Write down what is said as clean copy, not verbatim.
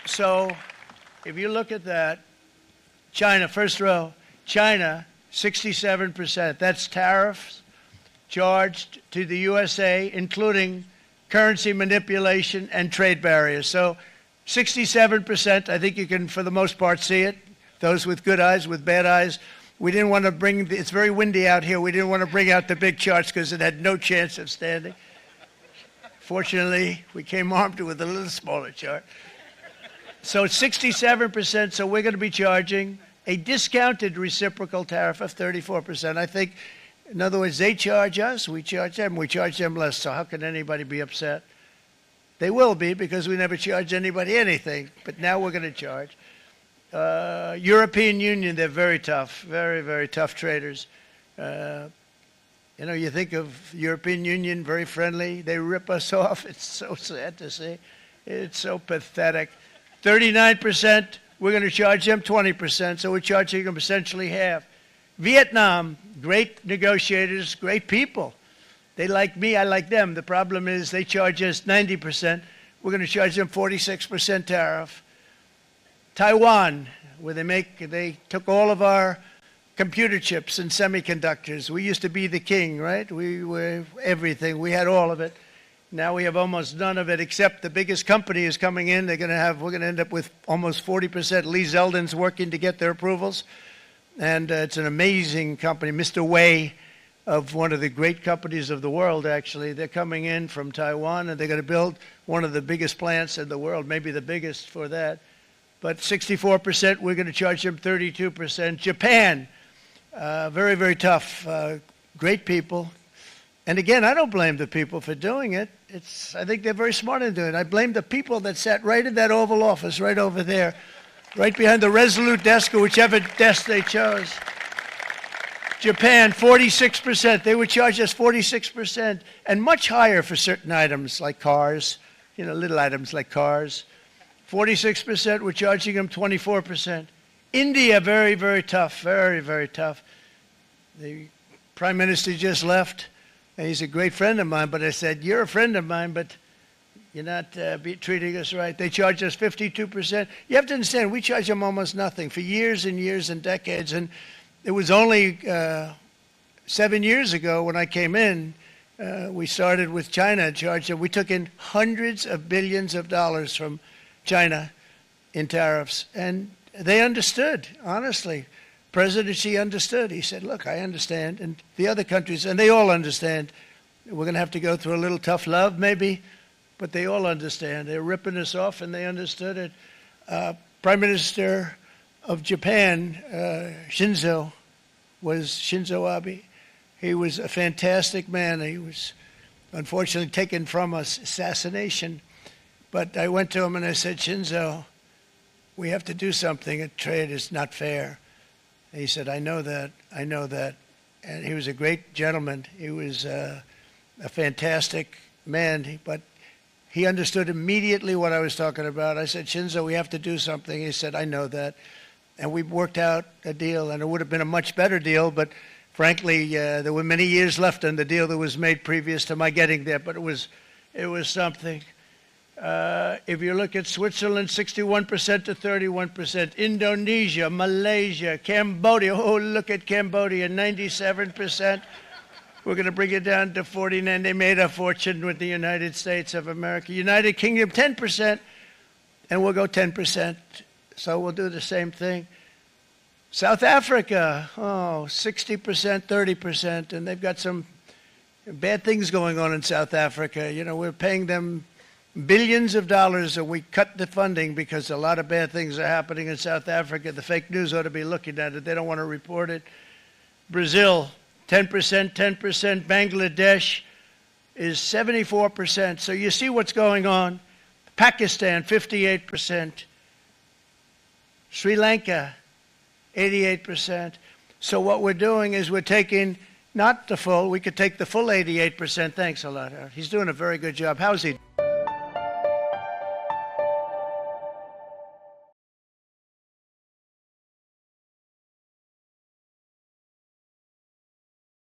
So if you look at that, China, first row, China, 67%. That's tariffs charged to the USA, including currency manipulation and trade barriers. So 67%, I think you can, for the most part, see it. Those with good eyes, with bad eyes. We didn't want to bring, it's very windy out here. We didn't want to bring out the big charts because it had no chance of standing. Fortunately, we came armed with a little smaller chart. So 67%, so we're going to be charging a discounted reciprocal tariff of 34%. I think, in other words, they charge us, we charge them less, so how can anybody be upset? They will be, because we never charge anybody anything, but now we're going to charge. European Union, they're very tough, very, very tough traders. You know, you think of European Union, very friendly. They rip us off. It's so sad to see. It's so pathetic. 39%, we're going to charge them 20%, so we're charging them essentially half. Vietnam, great negotiators, great people. They like me, I like them. The problem is they charge us 90%. We're going to charge them 46% tariff. Taiwan, where they took all of our computer chips and semiconductors. We used to be the king, right? We were everything. We had all of it. Now we have almost none of it, except the biggest company is coming in. We're going to end up with almost 40%. Lee Zeldin's working to get their approvals. And it's an amazing company. Mr. Wei, of one of the great companies of the world, actually. They're coming in from Taiwan, and they're going to build one of the biggest plants in the world, maybe the biggest for that. But 64%, we're going to charge them 32%. Japan, very, very tough, great people. And again, I don't blame the people for doing it. I think they're very smart in doing it. I blame the people that sat right in that Oval Office, right over there, right behind the Resolute desk or whichever desk they chose. Japan, 46%. They would charge us 46%, and much higher for certain items like cars, you know, little items like cars. 46%, we're charging them 24%. India, very, very tough, very, very tough. The Prime Minister just left, and he's a great friend of mine, but I said, you're a friend of mine, but you're not treating us right. They charge us 52%. You have to understand, we charge them almost nothing for years and years and decades, and it was only 7 years ago when I came in, we started with China and charged them. We took in hundreds of billions of dollars from China in tariffs, and they understood, honestly. President Xi understood. He said, look, I understand, and the other countries, and they all understand. We're going to have to go through a little tough love, maybe, but they all understand. They're ripping us off, and they understood it. Prime Minister of Japan, Shinzo Abe. He was a fantastic man. He was unfortunately taken from us, assassination. But I went to him and I said, Shinzo, we have to do something. A trade is not fair. And he said, I know that, I know that. And he was a great gentleman. He was a fantastic man, but he understood immediately what I was talking about. I said, Shinzo, we have to do something. He said, I know that. And we worked out a deal, and it would have been a much better deal, but frankly, there were many years left on the deal that was made previous to my getting there, but it was something. If you look at Switzerland, 61% to 31%. Indonesia, Malaysia, Cambodia. Oh, look at Cambodia, 97%. We're going to bring it down to 49%. They made a fortune with the United States of America. United Kingdom, 10%, and we'll go 10%. So we'll do the same thing. South Africa, 60%, 30%, and they've got some bad things going on in South Africa. You know, we're paying them billions of dollars, and we cut the funding because a lot of bad things are happening in South Africa. The fake news ought to be looking at it. They don't want to report it. Brazil, 10%, 10%. Bangladesh is 74%. So you see what's going on. Pakistan, 58%. Sri Lanka, 88%. So what we're doing is we're taking not the full, we could take the full 88%. Thanks a lot, Howard. He's doing a very good job. How's he?